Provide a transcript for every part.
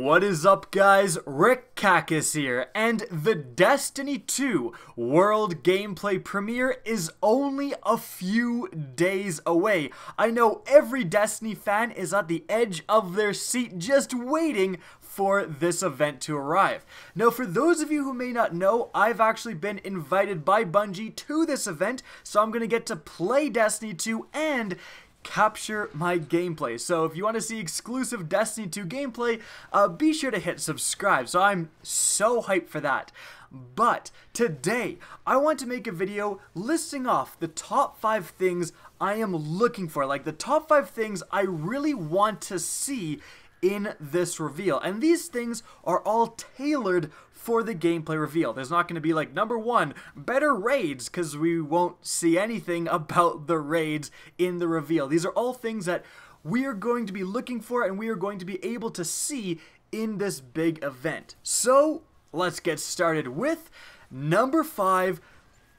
What is up, guys? Rick Cacus here, and the Destiny 2 World Gameplay Premiere is only a few days away. I know every Destiny fan is at the edge of their seat just waiting for this event to arrive. Now, for those of you who may not know, I've actually been invited by Bungie to this event, so I'm going to get to play Destiny 2 and capture my gameplay. So if you want to see exclusive Destiny 2 gameplay, be sure to hit subscribe. So I'm so hyped for that. But today, I want to make a video listing off the top 5 things I am looking for. Like the top 5 things I really want to see in this reveal. And these things are all tailored for the gameplay reveal. There's not going to be like, number 1, better raids, because we won't see anything about the raids in the reveal. These are all things that we are going to be looking for and we are going to be able to see in this big event. So let's get started with number 5,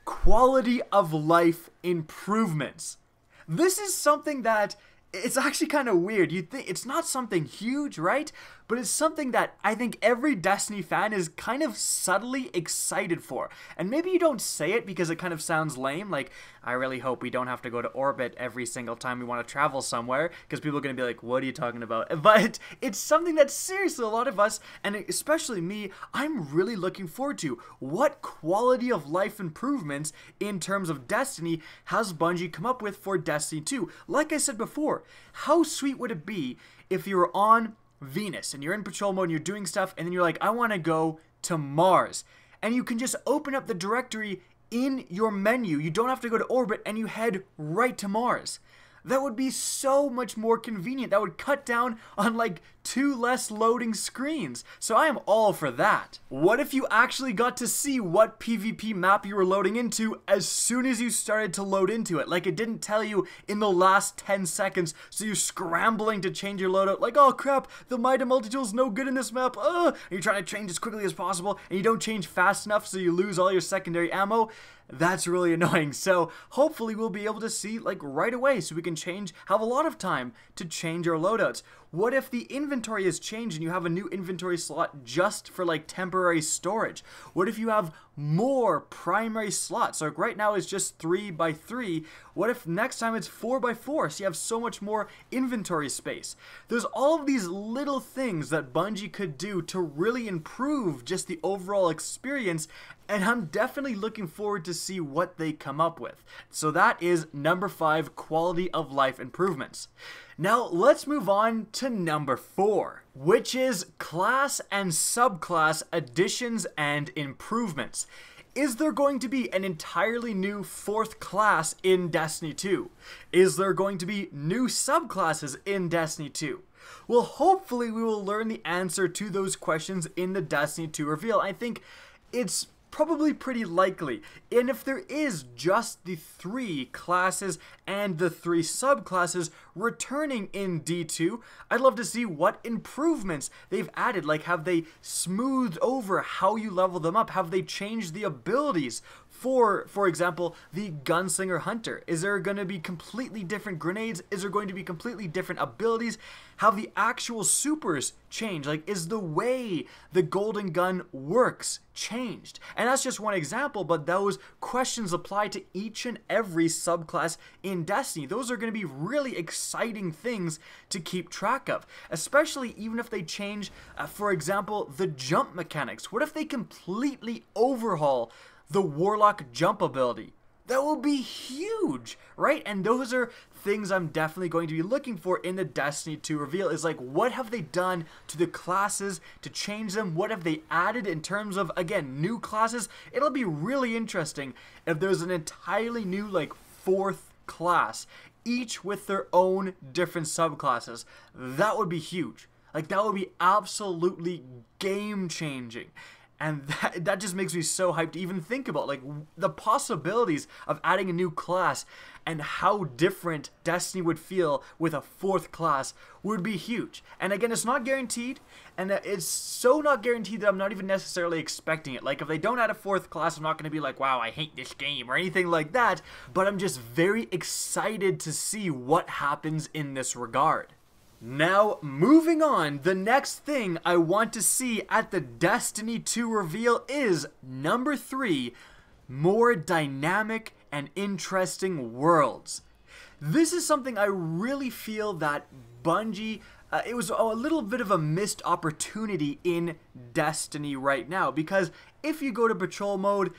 quality of life improvements. This is something that it's actually kind of weird. You think it's not something huge, right? But it's something that I think every Destiny fan is kind of subtly excited for. And maybe you don't say it because it kind of sounds lame, like, I really hope we don't have to go to orbit every single time we want to travel somewhere, because people are going to be like, what are you talking about? But it's something that seriously a lot of us, and especially me, I'm really looking forward to. What quality of life improvements in terms of Destiny has Bungie come up with for Destiny 2? Like I said before, how sweet would it be if you were on Venus and you're in patrol mode and you're doing stuff and then you're like, I want to go to Mars, and you can just open up the directory in your menu. You don't have to go to orbit and you head right to Mars. That would be so much more convenient. That would cut down on like 2 less loading screens. So I am all for that. What if you actually got to see what PvP map you were loading into as soon as you started to load into it? Like it didn't tell you in the last 10 seconds, so you're scrambling to change your loadout like, oh crap, the Might and Multitool is no good in this map. And you're trying to change as quickly as possible and you don't change fast enough, so you lose all your secondary ammo. That's really annoying. So hopefully we'll be able to see like right away, so we can have a lot of time to change our loadouts. What if the inventory has changed and you have a new inventory slot just for like temporary storage? What if you have more primary slots? Like right now it's just 3x3. What if next time it's 4x4, so you have so much more inventory space? There's all of these little things that Bungie could do to really improve just the overall experience, and I'm definitely looking forward to see what they come up with. So that is number 5, quality of life improvements. Now let's move on to number 4, which is class and subclass additions and improvements. Is there going to be an entirely new 4th class in Destiny 2? Is there going to be new subclasses in Destiny 2? Well, hopefully we will learn the answer to those questions in the Destiny 2 reveal. I think it's probably pretty likely. And if there is just the 3 classes and the 3 subclasses returning in D2, I'd love to see what improvements they've added. Like, have they smoothed over how you level them up? Have they changed the abilities? For example, the Gunslinger Hunter. Is there going to be completely different grenades? Is there going to be completely different abilities? Have the actual supers changed? Like, is the way the Golden Gun works changed? And that's just one example, but those questions apply to each and every subclass in Destiny. Those are going to be really exciting things to keep track of, especially even if they change, for example, the jump mechanics. What if they completely overhaul the Warlock jump ability? That will be huge, right? And those are things I'm definitely going to be looking for in the Destiny 2 reveal, is like, what have they done to the classes to change them? What have they added in terms of, again, new classes? It'll be really interesting if there's an entirely new, like, 4th class, each with their own different subclasses. That would be huge. Like, that would be absolutely game-changing. And that just makes me so hyped to even think about, like, the possibilities of adding a new class and how different Destiny would feel with a 4th class would be huge. And again, it's not guaranteed, and it's so not guaranteed that I'm not even necessarily expecting it. Like, if they don't add a 4th class, I'm not going to be like, wow, I hate this game or anything like that, but I'm just very excited to see what happens in this regard. Now, moving on, the next thing I want to see at the Destiny 2 reveal is number 3, more dynamic and interesting worlds. This is something I really feel that Bungie, it was a little bit of a missed opportunity in Destiny right now, because if you go to patrol mode,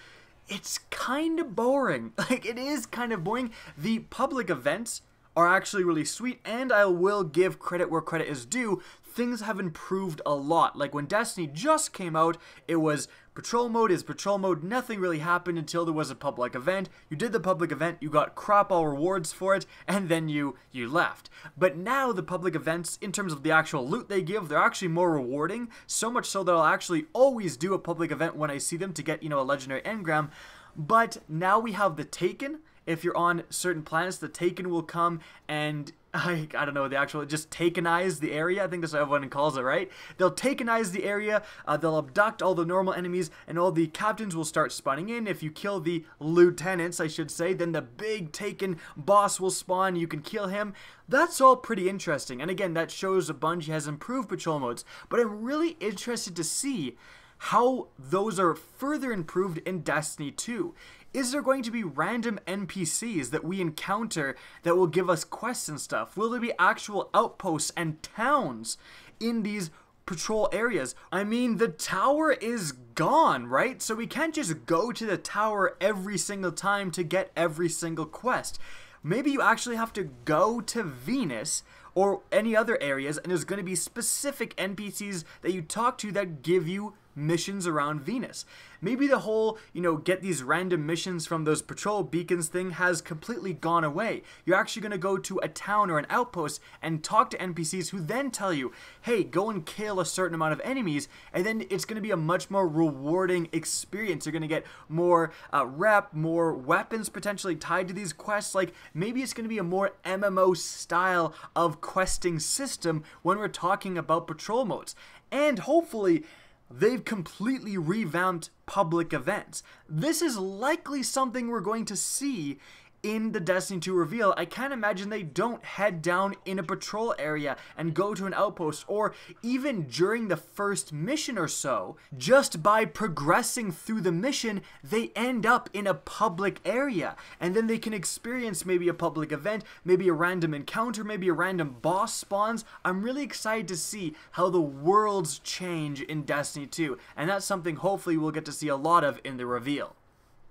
it's kind of boring. Like, it is kind of boring. The public events are actually really sweet, and I will give credit where credit is due. Things have improved a lot. Like when Destiny just came out, it was patrol mode is patrol mode. Nothing really happened until there was a public event. You did the public event, you got crap all rewards for it, and then you left. But now the public events, in terms of the actual loot they give, they're actually more rewarding. So much so that I'll actually always do a public event when I see them to get, a legendary engram. But now we have the Taken. If you're on certain planets, the Taken will come and, I don't know, just Takenize the area. I think that's what everyone calls it, right? They'll Takenize the area, they'll abduct all the normal enemies, and all the captains will start spawning in. If you kill the lieutenants, I should say, then the big Taken boss will spawn, you can kill him. That's all pretty interesting, and again, that shows that Bungie has improved patrol modes, but I'm really interested to see how those are further improved in Destiny 2. Is there going to be random NPCs that we encounter that will give us quests and stuff? Will there be actual outposts and towns in these patrol areas? I mean, the tower is gone, right? So we can't just go to the tower every single time to get every single quest. Maybe you actually have to go to Venus or any other areas, and there's going to be specific NPCs that you talk to that give you missions around Venus. Maybe the whole, get these random missions from those patrol beacons thing has completely gone away. You're actually going to go to a town or an outpost and talk to NPCs who then tell you, hey, go and kill a certain amount of enemies, and then it's going to be a much more rewarding experience. You're going to get more rep, more weapons potentially tied to these quests. Like, maybe it's going to be a more MMO style of questing system when we're talking about patrol modes. And hopefully, they've completely revamped public events. This is likely something we're going to see in the Destiny 2 reveal. I can't imagine they don't head down in a patrol area and go to an outpost, or even during the first mission or so, just by progressing through the mission, they end up in a public area, and then they can experience maybe a public event, maybe a random encounter, maybe a random boss spawns. I'm really excited to see how the worlds change in Destiny 2, and that's something hopefully we'll get to see a lot of in the reveal.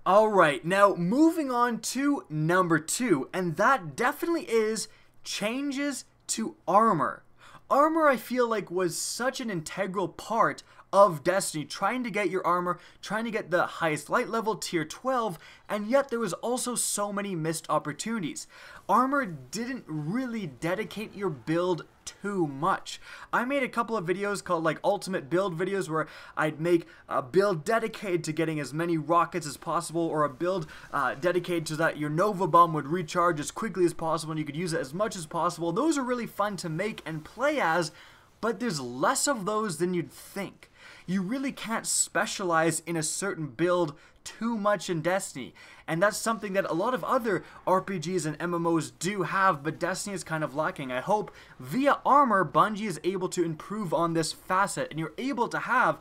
Alright, now moving on to number 2, and that definitely is changes to armor. Armor, I feel like, was such an integral part of Destiny, trying to get your armor, trying to get the highest light level, tier 12, and yet there was also so many missed opportunities. Armor didn't really dedicate your build too much. I made a couple of videos called like ultimate build videos where I'd make a build dedicated to getting as many rockets as possible, or a build dedicated so that your Nova Bomb would recharge as quickly as possible and you could use it as much as possible. Those are really fun to make and play as, but there's less of those than you'd think. You really can't specialize in a certain build too much in Destiny, and that's something that a lot of other RPGs and MMOs do have, but Destiny is kind of lacking. I hope via armor, Bungie is able to improve on this facet, and you're able to have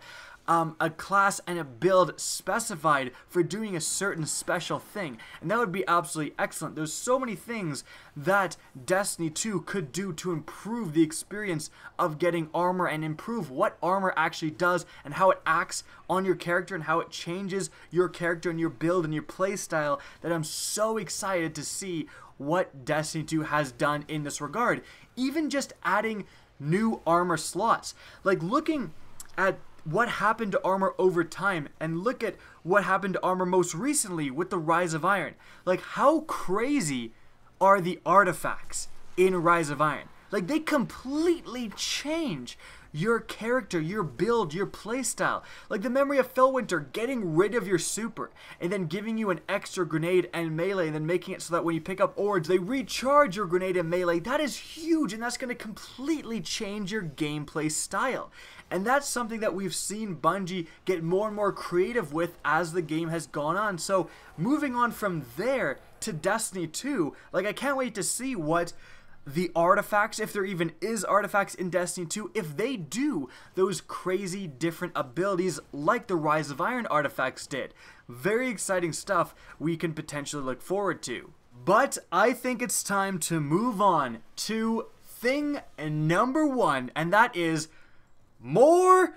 a class and a build specified for doing a certain special thing, and that would be absolutely excellent. There's so many things that Destiny 2 could do to improve the experience of getting armor and improve what armor actually does and how it acts on your character and how it changes your character and your build and your play style, that I'm so excited to see what Destiny 2 has done in this regard. Even just adding new armor slots, like looking at what happened to armor over time, and look at what happened to armor most recently with the Rise of Iron. Like, how crazy are the artifacts in Rise of Iron? Like, they completely change your character, your build, your playstyle. Like the Memory of Felwinter, getting rid of your super and then giving you an extra grenade and melee, and then making it so that when you pick up orbs, they recharge your grenade and melee. That is huge, and that's going to completely change your gameplay style. And that's something that we've seen Bungie get more and more creative with as the game has gone on. So moving on from there to Destiny 2, like, I can't wait to see what the artifacts, if there even is artifacts in Destiny 2, if they do those crazy different abilities like the Rise of Iron artifacts did. Very exciting stuff we can potentially look forward to. But I think it's time to move on to thing number one, and that is more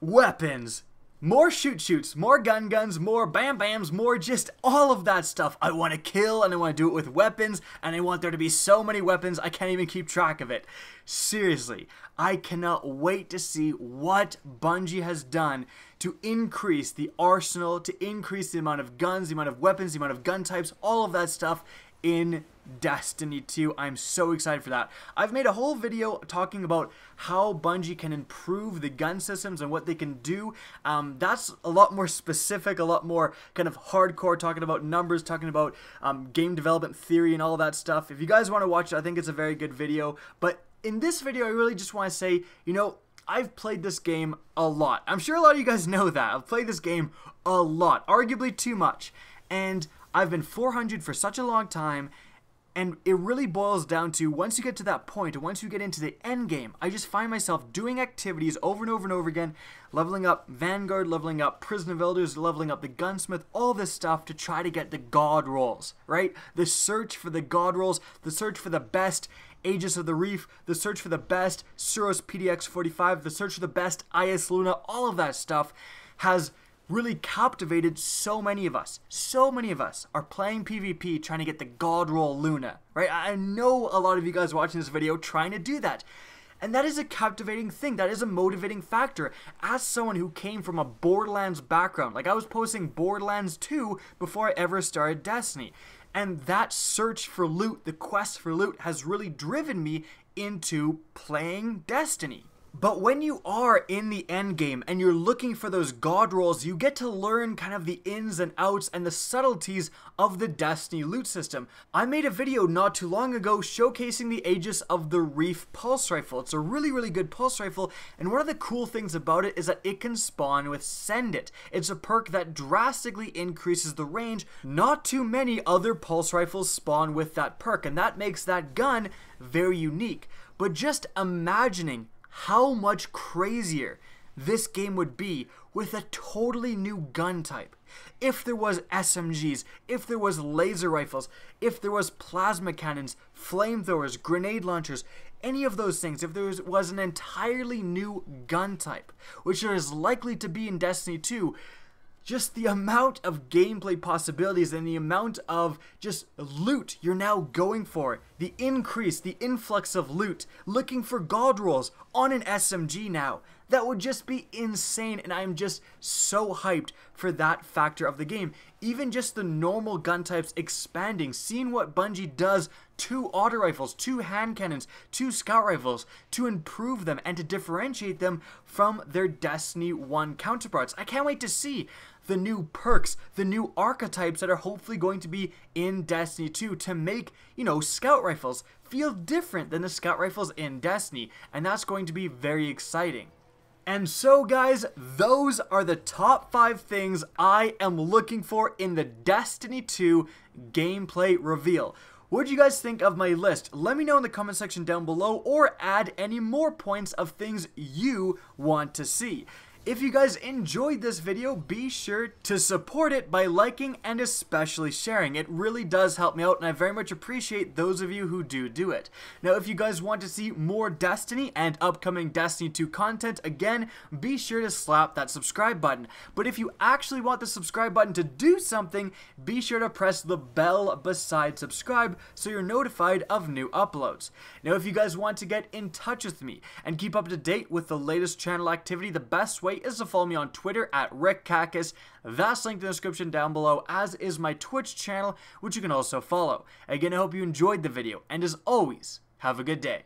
weapons. More shoot-shoots, more gun-guns, more bam-bams, more just all of that stuff. I want to kill, and I want to do it with weapons, and I want there to be so many weapons, I can't even keep track of it. Seriously, I cannot wait to see what Bungie has done to increase the arsenal, to increase the amount of guns, the amount of weapons, the amount of gun types, all of that stuff in Destiny 2. I'm so excited for that. I've made a whole video talking about how Bungie can improve the gun systems and what they can do. That's a lot more specific, a lot more kind of hardcore, talking about numbers, talking about game development theory and all that stuff. If you guys want to watch it, I think it's a very good video. But in this video, I really just want to say, you know, I've played this game a lot. I'm sure a lot of you guys know that. I've played this game a lot, arguably too much. And I've been 400 for such a long time, and it really boils down to, once you get to that point, and once you get into the end game, I just find myself doing activities over and over and over again, leveling up Vanguard, leveling up Prison of Elders, leveling up the Gunsmith, all this stuff to try to get the God rolls, right? The search for the God rolls, the search for the best Aegis of the Reef, the search for the best Suros PDX-45, the search for the best IS Luna, all of that stuff has really captivated so many of us. So many of us are playing PvP trying to get the God roll Luna, right? I know a lot of you guys watching this video trying to do that. And that is a captivating thing. That is a motivating factor. As someone who came from a Borderlands background, like I was posting Borderlands 2 before I ever started Destiny. And that search for loot, the quest for loot, has really driven me into playing Destiny. But when you are in the end game and you're looking for those God rolls, you get to learn kind of the ins and outs and the subtleties of the Destiny loot system. I made a video not too long ago showcasing the Aegis of the Reef pulse rifle. It's a really, really good pulse rifle, and one of the cool things about it is that it can spawn with Send It. It's a perk that drastically increases the range. Not too many other pulse rifles spawn with that perk, and that makes that gun very unique. But just imagining how much crazier this game would be with a totally new gun type. If there was SMGs, if there was laser rifles, if there was plasma cannons, flamethrowers, grenade launchers, any of those things, if there was an entirely new gun type, which there is likely to be in Destiny 2, just the amount of gameplay possibilities and the amount of just loot you're now going for, the increase, the influx of loot, looking for God rolls on an SMG now, that would just be insane, and I'm just so hyped for that factor of the game. Even just the normal gun types expanding, seeing what Bungie does to auto rifles, to hand cannons, to scout rifles, to improve them and to differentiate them from their Destiny 1 counterparts. I can't wait to see the new perks, the new archetypes that are hopefully going to be in Destiny 2 to make, you know, scout rifles feel different than the scout rifles in Destiny, and that's going to be very exciting. And so guys, those are the top 5 things I am looking for in the Destiny 2 gameplay reveal. What do you guys think of my list? Let me know in the comment section down below, or add any more points of things you want to see. If you guys enjoyed this video, be sure to support it by liking and especially sharing. It really does help me out, and I very much appreciate those of you who do it. Now, if you guys want to see more Destiny and upcoming Destiny 2 content, again, be sure to slap that subscribe button. But if you actually want the subscribe button to do something, be sure to press the bell beside subscribe so you're notified of new uploads. Now, if you guys want to get in touch with me and keep up to date with the latest channel activity, the best way is to follow me on Twitter at RickCacus. That's linked in the description down below, as is my Twitch channel, which you can also follow. Again, I hope you enjoyed the video, and as always, have a good day.